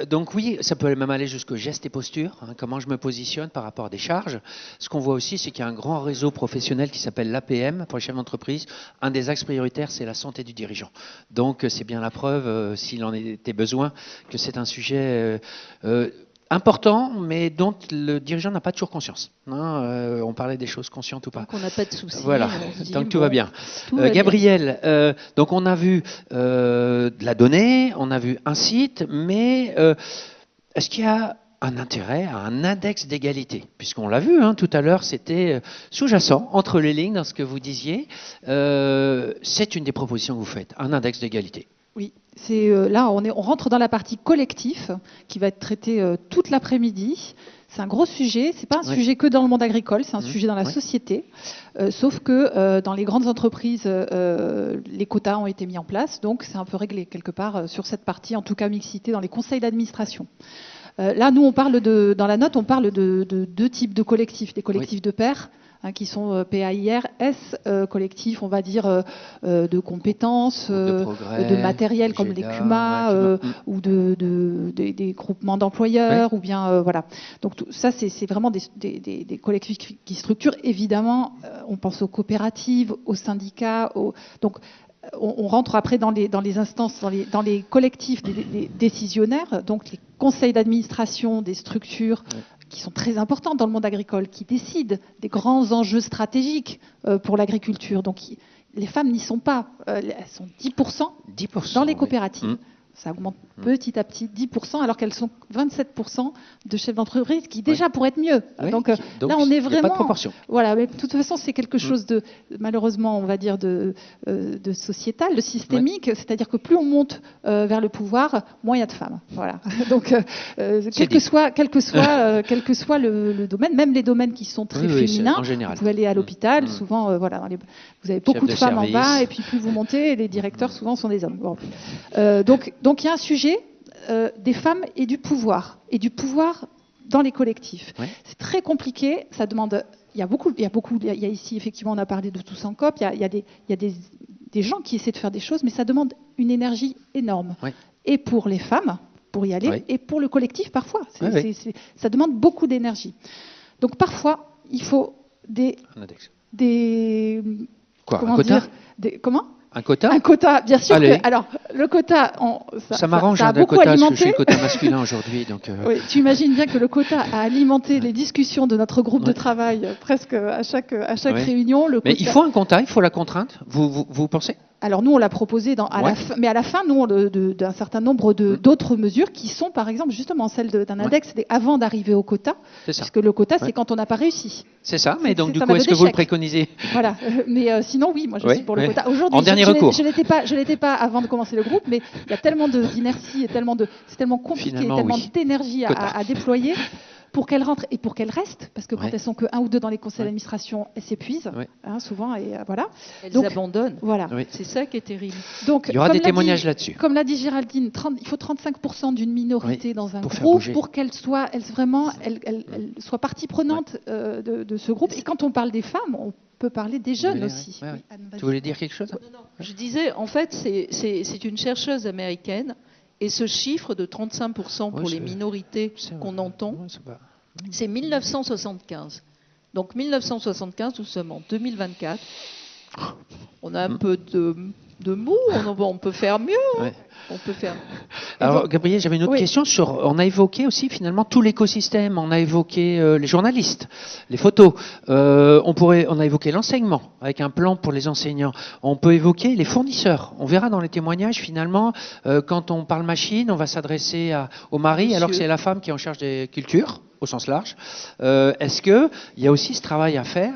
S2: Donc oui, ça peut même aller jusqu'au geste et posture. Hein, comment je me positionne par rapport à des charges. Ce qu'on voit aussi, c'est qu'il y a un grand réseau professionnel qui s'appelle l'APM pour les chefs d'entreprise. Un des axes prioritaires, c'est la santé du dirigeant. Donc c'est bien la preuve, s'il en était besoin, que c'est un sujet important, mais dont le dirigeant n'a pas toujours conscience. Hein, on parlait des choses conscientes ou pas.
S3: Donc on n'a pas de soucis.
S2: Voilà, tant que tout va bien. Gabriel, donc on a vu de la donnée, on a vu un site, mais est-ce qu'il y a un intérêt à un index d'égalité? Puisqu'on l'a vu tout à l'heure, c'était sous-jacent, entre les lignes, dans ce que vous disiez. C'est une des propositions que vous faites, un index d'égalité.
S1: Oui, là on rentre dans la partie collectif qui va être traitée toute l'après-midi. C'est un gros sujet, c'est pas un sujet que dans le monde agricole, c'est un sujet dans la société. Sauf que dans les grandes entreprises, les quotas ont été mis en place, donc c'est un peu réglé quelque part sur cette partie, en tout cas mixité dans les conseils d'administration. Là, nous, dans la note, on parle de deux types de collectifs. Des collectifs de pairs, qui sont PAIRS, collectifs, on va dire, de compétences, de matériel comme les CUMA, ou des groupements d'employeurs, ou bien, voilà. Donc ça, c'est vraiment des collectifs qui structurent. Évidemment, on pense aux coopératives, aux syndicats, donc on rentre après dans les instances, dans les collectifs des décisionnaires, donc les conseils d'administration des structures qui sont très importantes dans le monde agricole, qui décident des grands enjeux stratégiques pour l'agriculture. Donc les femmes n'y sont pas. Elles sont 10% dans les coopératives. Ça augmente petit à petit, 10%, alors qu'elles sont 27% de chefs d'entreprise, qui déjà pourraient être mieux. Donc là, on est vraiment...
S2: Pas de proportion.
S1: Voilà, mais de toute façon, c'est quelque chose de, malheureusement, on va dire, de sociétal, de systémique. C'est-à-dire que plus on monte vers le pouvoir, moins il y a de femmes. Voilà. Donc, quel que soit le domaine, même les domaines qui sont très féminins, en général. Vous pouvez aller à l'hôpital, souvent, voilà, vous avez beaucoup de femmes en bas, et puis plus vous montez, les directeurs, souvent, sont des hommes. Bon. Donc il y a un sujet des femmes et du pouvoir dans les collectifs. C'est très compliqué, ça demande. Il y a ici effectivement, on a parlé de Tous en COP. Il y a des gens qui essaient de faire des choses, mais ça demande une énergie énorme. Et pour les femmes, pour y aller, et pour le collectif parfois. Ça demande beaucoup d'énergie. Donc parfois, il faut comment
S2: un quota ?
S1: Un quota, bien sûr. Alors, le quota,
S2: ça m'arrange d'un quota, parce que je suis le quota masculin aujourd'hui. Donc
S1: Oui, tu imagines bien que le quota a alimenté les discussions de notre groupe de travail presque à chaque réunion.
S2: Mais il faut un quota, il faut la contrainte, vous pensez ?
S1: Alors nous, on l'a proposé, mais à la fin, nous, d'un certain nombre d'autres mesures qui sont, par exemple, justement celles d'un index avant d'arriver au quota, puisque le quota, c'est quand on n'a pas réussi.
S2: C'est ça, mais donc du coup, est-ce que vous le préconisez ?
S1: Voilà, mais sinon, oui, moi je suis pour le quota. Aujourd'hui,
S2: en dernier recours.
S1: Je l'étais pas avant de commencer le groupe, mais il y a tellement d'inertie, c'est tellement compliqué, tellement d'énergie à déployer. Pour qu'elles rentrent et pour qu'elles restent, parce que quand elles sont que 1 ou 2 dans les conseils d'administration, elles s'épuisent, souvent, et voilà.
S3: Elles abandonnent.
S1: Voilà.
S3: C'est ça qui est terrible.
S2: Donc, il y aura des témoignages là-dessus.
S1: Comme l'a dit Géraldine, il faut 35% d'une minorité dans un groupe pour qu'elle soit partie prenante de ce groupe. Et quand on parle des femmes, on peut parler des jeunes aussi.
S2: Tu voulais dire quelque chose ?
S3: Non. Je disais, en fait, c'est une chercheuse américaine. Et ce chiffre de 35% pour les minorités qu'on entend, c'est 1975. Donc 1975, nous sommes en 2024. On a un peu de mou, on peut faire mieux.
S2: Ouais.
S3: On peut faire.
S2: Alors, Gabriel, j'avais une autre question on a évoqué aussi finalement tout l'écosystème. On a évoqué les journalistes, les photos. On a évoqué l'enseignement avec un plan pour les enseignants. On peut évoquer les fournisseurs. On verra dans les témoignages finalement, quand on parle machine, on va s'adresser au mari, alors que c'est la femme qui est en charge des cultures au sens large. Est-ce qu'il y a aussi ce travail à faire,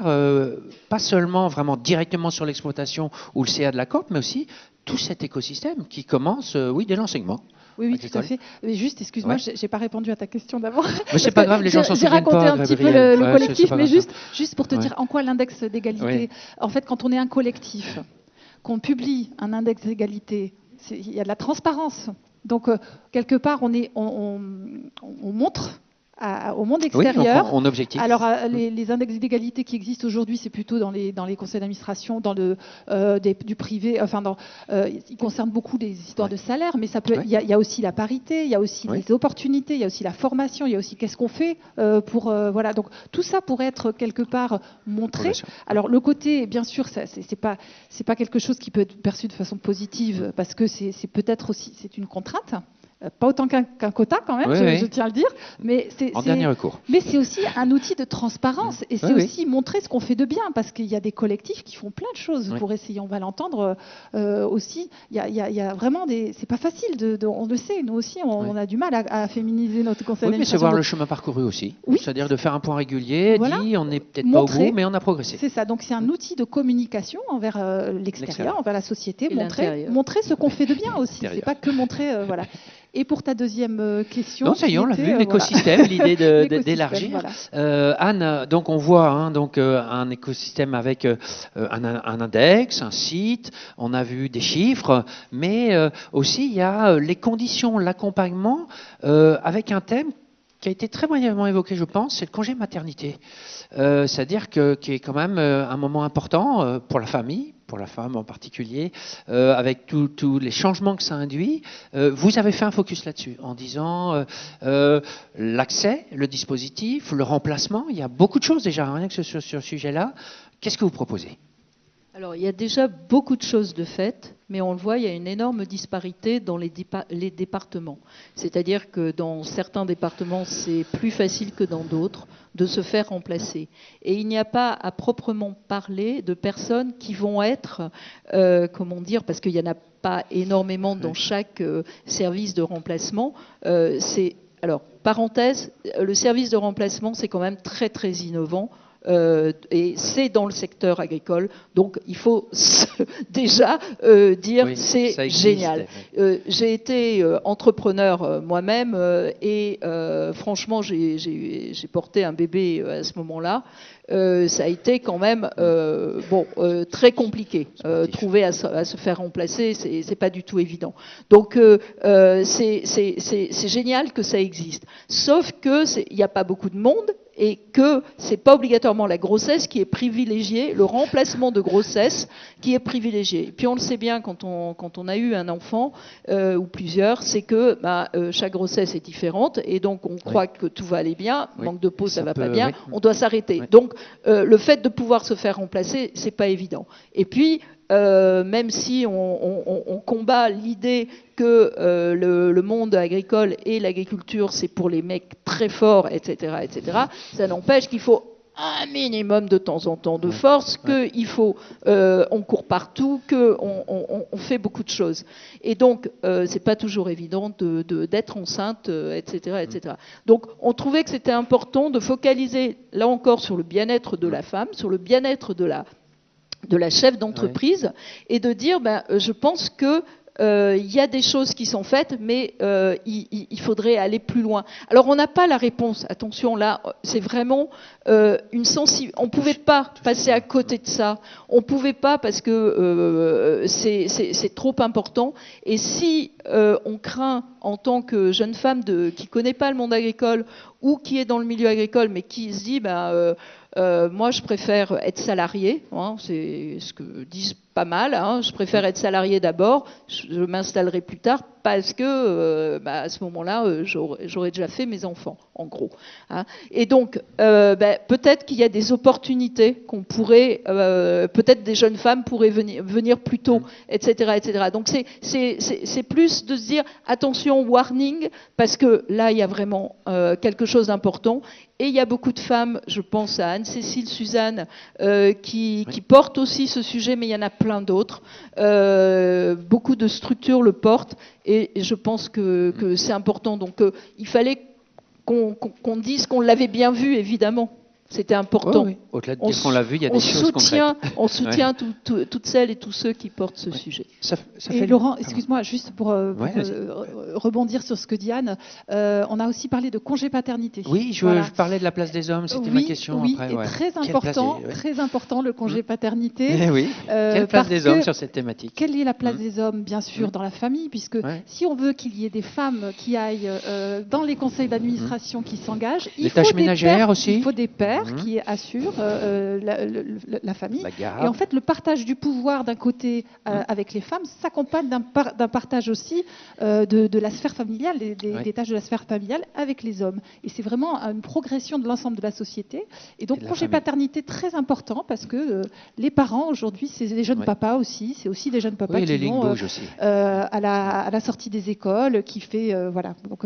S2: pas seulement vraiment directement sur l'exploitation ou le CA de la COP, mais aussi tout cet écosystème qui commence, dès l'enseignement.
S1: Oui, tout à fait. Mais juste, excuse-moi, j'ai pas répondu à ta question d'avant.
S2: Mais c'est pas grave, les gens s'en souviennent pas.
S1: J'ai raconté un petit peu le collectif, mais juste pour te dire en quoi l'index d'égalité.
S2: Oui.
S1: En fait, quand on est un collectif, qu'on publie un index d'égalité, il y a de la transparence. Donc, quelque part, on montre au monde extérieur.
S2: Oui, on objectif.
S1: Alors, les index d'égalité qui existent aujourd'hui, c'est plutôt dans les conseils d'administration, du privé. Enfin, ils concernent beaucoup des histoires de salaire, mais ça peut. Il y a aussi la parité, il y a aussi les opportunités, il y a aussi la formation, il y a aussi qu'est-ce qu'on fait pour voilà. Donc tout ça pourrait être quelque part montré. Alors le côté, bien sûr, c'est pas quelque chose qui peut être perçu de façon positive parce que c'est peut-être aussi une contrainte. Pas autant qu'un quota quand même, je tiens à le dire, mais
S2: en dernier recours.
S1: Mais c'est aussi un outil de transparence et c'est aussi montrer ce qu'on fait de bien parce qu'il y a des collectifs qui font plein de choses pour essayer. On va l'entendre aussi. Il y a vraiment c'est pas facile on le sait, nous aussi, on a du mal à féminiser notre conseil d'administration.
S2: Mais c'est voir le chemin parcouru aussi. C'est-à-dire de faire un point régulier, on n'est peut-être pas au bout, mais on a progressé.
S1: C'est ça. Donc c'est un outil de communication envers l'extérieur, envers la société, montrer ce qu'on fait de bien aussi. C'est pas que montrer, voilà. Et pour ta deuxième question,
S2: non, ça y est, on l'a vu, l'écosystème, l'idée d'élargir. Voilà. Anne, donc on voit un écosystème avec un index, un site, on a vu des chiffres, mais aussi il y a les conditions, l'accompagnement, avec un thème qui a été très moyennement évoqué, je pense, c'est le congé maternité. C'est-à-dire qui est quand même un moment important pour la famille, pour la femme en particulier, avec tous les changements que ça induit. Vous avez fait un focus là-dessus, en disant l'accès, le dispositif, le remplacement. Il y a beaucoup de choses déjà, rien que sur ce sujet-là. Qu'est-ce que vous proposez ?
S3: Alors, il y a déjà beaucoup de choses de fait, mais on le voit, il y a une énorme disparité dans les départements. C'est-à-dire que dans certains départements, c'est plus facile que dans d'autres de se faire remplacer. Et il n'y a pas à proprement parler de personnes qui vont être, parce qu'il n'y en a pas énormément dans chaque service de remplacement. Alors, parenthèse, le service de remplacement, c'est quand même très, très innovant. Et c'est dans le secteur agricole, donc il faut déjà dire c'est génial. J'ai été entrepreneur moi-même et franchement j'ai porté un bébé à ce moment-là. Ça a été quand même très compliqué. Trouver à se faire remplacer, c'est pas du tout évident. Donc c'est génial que ça existe. Sauf que il n'y a pas beaucoup de monde. Et que c'est pas obligatoirement la grossesse qui est privilégiée, le remplacement de grossesse qui est privilégié. Et puis on le sait bien quand on a eu un enfant ou plusieurs, c'est que chaque grossesse est différente et donc on croit que tout va aller bien, manque de peau ça va pas bien, on doit s'arrêter. Donc le fait de pouvoir se faire remplacer, c'est pas évident. Et puis même si on combat l'idée que le monde agricole et l'agriculture, c'est pour les mecs très forts, etc., ça n'empêche qu'il faut un minimum de temps en temps de force, qu'il faut, on court partout, qu'on fait beaucoup de choses. Et donc, c'est pas toujours évident d'être enceinte, etc., etc. Donc, on trouvait que c'était important de focaliser, là encore, sur le bien-être de la femme, sur le bien-être de la chef d'entreprise, et de dire, je pense que il y a des choses qui sont faites, mais il faudrait aller plus loin. Alors, on n'a pas la réponse. Attention, là, c'est vraiment une sensibilité. On ne pouvait pas passer à côté de ça. On ne pouvait pas parce que c'est trop important. Et si on craint, en tant que jeune femme qui ne connaît pas le monde agricole ou qui est dans le milieu agricole, mais qui se dit, moi, je préfère être salariée, c'est ce que disent pas mal, hein, je préfère être salarié d'abord, je m'installerai plus tard parce que à ce moment-là, j'aurais déjà fait mes enfants, en gros. Hein. Et donc, peut-être qu'il y a des opportunités qu'on pourrait, peut-être des jeunes femmes pourraient venir plus tôt, etc., etc. Donc, c'est plus de se dire, attention, warning, parce que là, il y a vraiment quelque chose d'important. Et il y a beaucoup de femmes, je pense à Anne-Cécile Suzanne, qui portent aussi ce sujet, mais il y en a plein d'autres. Beaucoup de structures le portent, et je pense que c'est important. Donc il fallait qu'on dise qu'on l'avait bien vu, évidemment. C'était important.
S2: Oui. Au-delà de dire qu'on l'a vu, il y a des choses concrètes.
S3: On soutient toutes celles et tous ceux qui portent ce sujet.
S1: Et Laurent, excuse-moi, juste pour rebondir sur ce que dit Anne, on a aussi parlé de congé paternité.
S2: Oui, je parlais de la place des hommes, c'était ma question.
S1: Oui,
S2: après,
S1: très important le congé paternité.
S2: Oui. Quelle place des hommes sur cette thématique?
S1: Quelle est la place des hommes, bien sûr, dans la famille, puisque si on veut qu'il y ait des femmes qui aillent dans les conseils d'administration qui s'engagent,
S2: les tâches ménagères aussi.
S1: Il faut des pères qui assurent la famille. Et en fait, le partage du pouvoir d'un côté avec les femmes s'accompagne d'un partage aussi de la sphère familiale, des tâches de la sphère familiale avec les hommes. Et c'est vraiment une progression de l'ensemble de la société. Et donc, congé paternité très important parce que les parents aujourd'hui, c'est des jeunes papas aussi. C'est aussi des jeunes papas qui vont à la sortie des écoles, qui fait voilà. Donc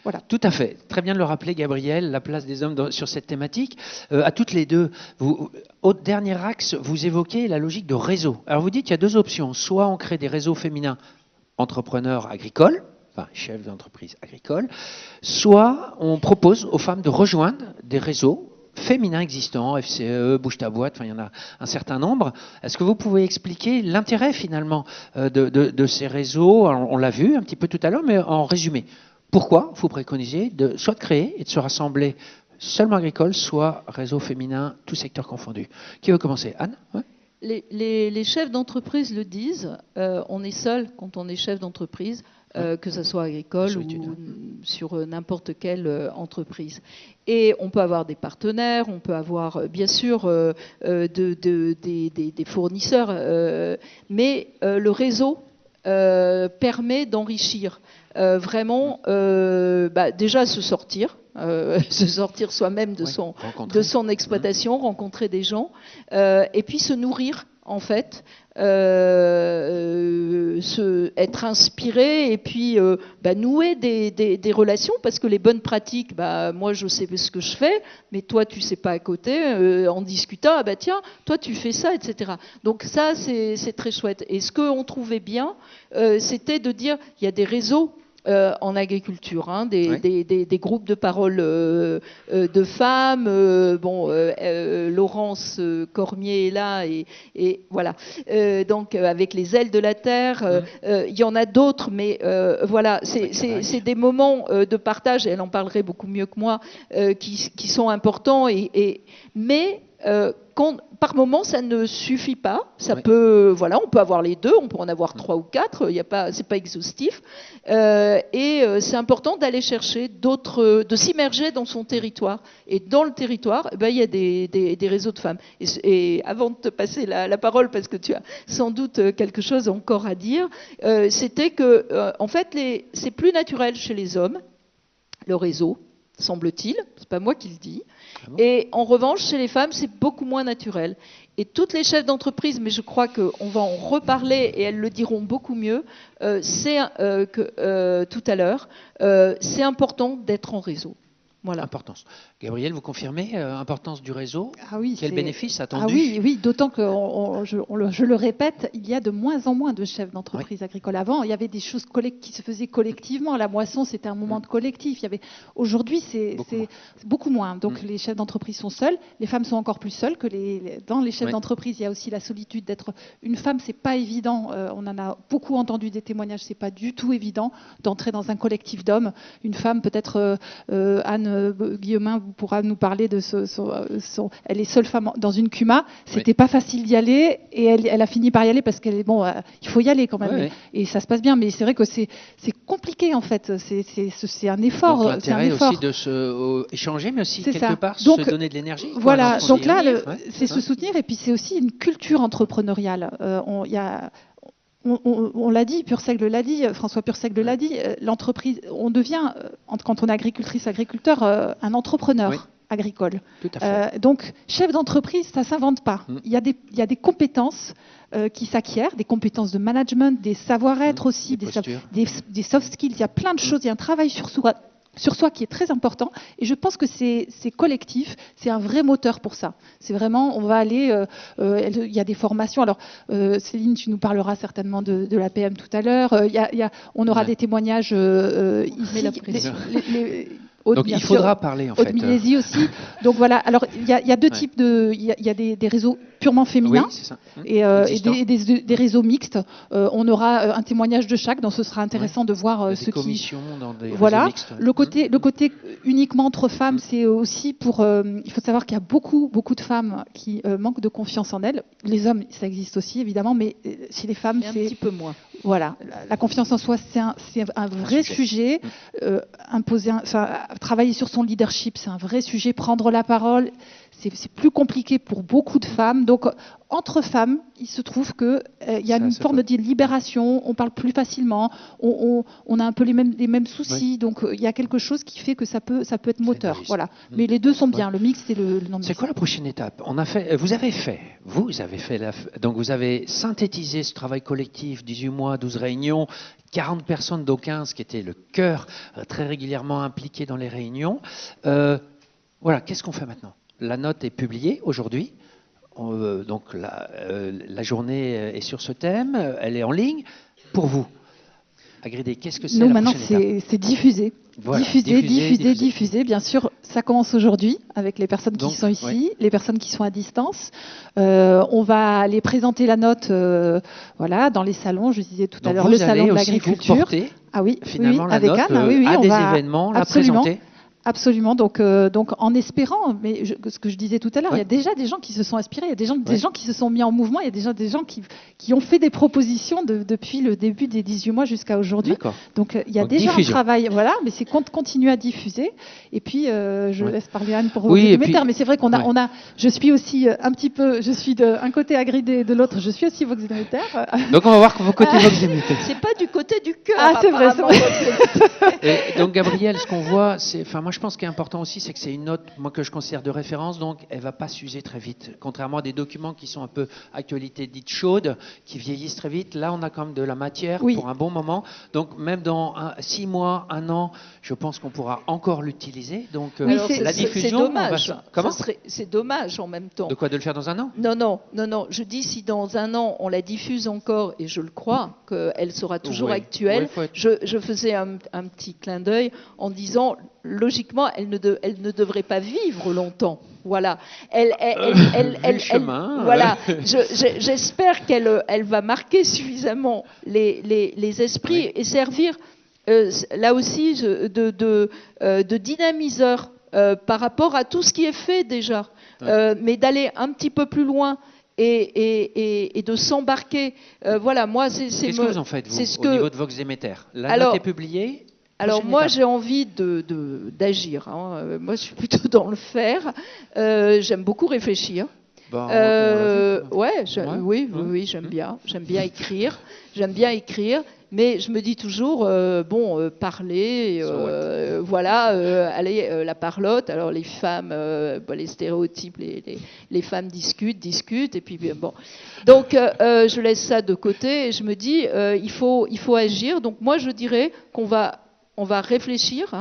S1: voilà.
S2: Tout à fait. Très bien de le rappeler, Gabriel, la place des hommes sur cette thématique. À toutes les deux, au dernier axe, vous évoquez la logique de réseau. Alors vous dites qu'il y a deux options. Soit on crée des réseaux féminins entrepreneurs agricoles, enfin chefs d'entreprise agricoles, soit on propose aux femmes de rejoindre des réseaux féminins existants, FCE, Bouge ta boîte, enfin il y en a un certain nombre. Est-ce que vous pouvez expliquer l'intérêt finalement de ces réseaux? Alors, on l'a vu un petit peu tout à l'heure, mais en résumé. Pourquoi vous préconisez soit de créer et de se rassembler seulement agricole, soit réseau féminin, tout secteur confondu? Qui veut commencer? Anne?
S3: Les chefs d'entreprise le disent, on est seul quand on est chef d'entreprise, que ce soit agricole ou sur n'importe quelle entreprise. Et on peut avoir des partenaires, on peut avoir bien sûr des fournisseurs, mais le réseau permet d'enrichir vraiment déjà se sortir soi-même de son exploitation, rencontrer des gens, et puis se nourrir en fait, être inspiré et puis nouer des relations, parce que les bonnes pratiques, moi je sais ce que je fais, mais toi tu sais pas à côté, en discutant, tiens, toi tu fais ça, etc. Donc ça c'est très chouette. Et ce qu'on trouvait bien, c'était de dire, il y a des réseaux en agriculture, des groupes de parole de femmes. Laurence Cormier est là et voilà. Donc avec les ailes de la terre, il y en a d'autres, mais voilà, c'est des moments de partage. Elle en parlerait beaucoup mieux que moi, qui sont importants. Mais par moment, ça ne suffit pas. Ça peut, on peut avoir les deux, on peut en avoir 3 ou 4. C'est pas exhaustif. C'est important d'aller chercher de s'immerger dans son territoire. Et dans le territoire, il y a des réseaux de femmes. Et avant de te passer la parole, parce que tu as sans doute quelque chose encore à dire, c'était que, en fait, c'est plus naturel chez les hommes, le réseau, semble-t-il. C'est pas moi qui le dis. Et en revanche, chez les femmes, c'est beaucoup moins naturel. Et toutes les chefs d'entreprise, mais je crois qu'on va en reparler et elles le diront beaucoup mieux, tout à l'heure, c'est important d'être en réseau. Voilà.
S2: Importance. Gabriel, vous confirmez importance du réseau?
S1: Oui,
S2: quel bénéfice attendu?
S1: Oui, d'autant que je le répète, il y a de moins en moins de chefs d'entreprise agricole. Avant, il y avait des choses qui se faisaient collectivement. La moisson, c'était un moment de collectif. Aujourd'hui, c'est beaucoup moins. Donc les chefs d'entreprise sont seuls. Les femmes sont encore plus seules que dans les chefs d'entreprise. Il y a aussi la solitude d'être une femme. C'est pas évident. On en a beaucoup entendu des témoignages. C'est pas du tout évident d'entrer dans un collectif d'hommes. Une femme, peut-être Anne Guillaumin pourra nous parler de elle est seule femme dans une CUMA. C'était pas facile d'y aller et elle a fini par y aller parce qu'elle est il faut y aller quand même. Et ça se passe bien, mais c'est vrai que c'est compliqué en fait. C'est un effort.
S2: Donc l'intérêt aussi de se échanger, mais aussi quelque part
S1: donc,
S2: se donner de l'énergie.
S1: Voilà. Donc là, c'est se soutenir et puis c'est aussi une culture entrepreneuriale. On l'a dit, Purseigle l'a dit, François Purseigle l'a dit, l'entreprise, on devient, quand on est agriculteur, un entrepreneur agricole.
S2: Tout à fait.
S1: Donc, chef d'entreprise, ça ne s'invente pas. Il y a des compétences qui s'acquièrent, des compétences de management, des savoir-être aussi, des soft skills. Il y a plein de choses, il y a un travail sur soi qui est très important, et je pense que c'est collectif, c'est un vrai moteur pour ça. C'est vraiment, on va aller, il y a des formations. Alors, Céline, tu nous parleras certainement de l'APM tout à l'heure. On aura des témoignages ici.
S2: Donc il faudra parler en fait.
S1: Aude Milési aussi. Donc voilà. Alors il y a deux types il y a des réseaux purement féminins et des réseaux mixtes. On aura un témoignage de chaque, donc ce sera intéressant de voir ce qui.
S2: Dans des
S1: voilà.
S2: réseaux mixtes.
S1: Le côté uniquement entre femmes, c'est aussi pour. Il faut savoir qu'il y a beaucoup de femmes qui manquent de confiance en elles. Les hommes, ça existe aussi évidemment, mais chez les femmes, c'est
S3: un petit peu moins.
S1: Voilà. La confiance en soi, c'est un vrai sujet. Travailler sur son leadership, c'est un vrai sujet. Prendre la parole, c'est plus compliqué pour beaucoup de femmes. Donc, entre femmes, il se trouve qu'il y a une forme de libération, on parle plus facilement, on a un peu les mêmes soucis. Donc, il y a quelque chose qui fait que ça peut être moteur. Voilà. Mais les deux sont bien, le mix et le non-mix.
S2: C'est quoi la prochaine étape? Vous avez fait donc vous avez synthétisé ce travail collectif, 18 mois, 12 réunions, 40 personnes, dont 15 qui étaient le cœur, très régulièrement impliqués dans les réunions. Voilà, qu'est-ce qu'on fait maintenant? La note est publiée aujourd'hui. Donc la journée est sur ce thème, elle est en ligne. Pour vous, Agridé, qu'est-ce que c'est la
S1: maintenant,
S2: prochaine étape?
S1: c'est diffuser.
S2: Voilà,
S1: diffuser. Bien sûr, ça commence aujourd'hui avec les personnes qui sont ici, les personnes qui sont à distance. On va aller présenter la note dans les salons. Je disais tout à l'heure, le salon de l'agriculture.
S2: Finalement, la
S1: avec
S2: note
S1: Anne,
S2: à des événements, la présenter.
S1: Absolument. Donc en espérant, mais ce que je disais tout à l'heure, il y a déjà des gens qui se sont inspirés, il y a des gens qui se sont mis en mouvement, il y a déjà des gens qui ont fait des propositions depuis le début des 18 mois jusqu'à aujourd'hui. Donc il y a déjà un travail, voilà, mais c'est continuer à diffuser. Et puis je laisse parler Anne pour Vox-Demeter, mais c'est vrai qu'on a, je suis aussi un petit peu, je suis d'un côté Agridé et de l'autre, je suis aussi Vox-Demeter.
S2: Donc on va voir vos côtés Vox-Demeter.
S3: C'est pas du côté du cœur.
S1: Ah c'est vrai.
S2: Et donc Gabriel, ce qu'on voit, c'est, moi je pense qu'il est important aussi, c'est que c'est une note, moi que je considère de référence, donc elle ne va pas s'user très vite. Contrairement à des documents qui sont un peu actualité dite chaude, qui vieillissent très vite, là on a quand même de la matière pour un bon moment. Donc même dans 6 mois, 1 an, je pense qu'on pourra encore l'utiliser. Donc la diffusion,
S3: c'est dommage.
S2: Comment
S3: c'est dommage en même temps.
S2: De quoi, de le faire dans 1 an?
S3: Non. Je dis si dans 1 an on la diffuse encore, et je le crois qu'elle sera toujours actuelle. Je faisais un petit clin d'œil en disant logiquement, elle ne devrait pas vivre longtemps. Voilà. Voilà. J'espère qu'elle va marquer suffisamment les esprits et servir là aussi de dynamiseur par rapport à tout ce qui est fait déjà, mais d'aller un petit peu plus loin. Et de s'embarquer. Voilà, moi, c'est.
S2: Qu'est-ce que vous en faites, vous, au niveau de Vox-Demeter? La note est publiée.
S3: Alors moi j'ai envie d'agir. Moi je suis plutôt dans le faire. J'aime beaucoup réfléchir. Oui, j'aime bien. J'aime bien écrire. Mais je me dis toujours, parler, la parlotte. Alors les femmes, les stéréotypes, les femmes discutent, et puis bon. Donc je laisse ça de côté et je me dis, il faut agir. Donc moi je dirais qu'on va réfléchir, je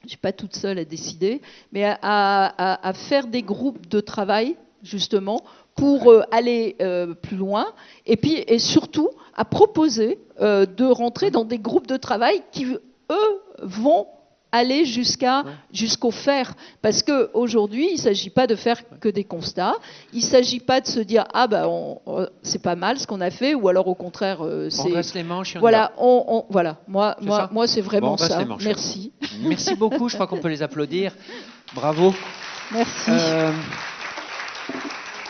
S3: ne suis pas toute seule à décider, mais à faire des groupes de travail, justement, pour aller plus loin, et surtout à proposer de rentrer dans des groupes de travail qui, eux, vont aller jusqu'au faire. Parce qu'aujourd'hui, il ne s'agit pas de faire que des constats, il ne s'agit pas de se dire c'est pas mal ce qu'on a fait, ou alors au contraire, c'est...
S2: On reste les manches.
S3: Voilà, moi c'est vraiment ça. Merci.
S2: Merci beaucoup, je crois qu'on peut les applaudir. Bravo.
S1: Merci.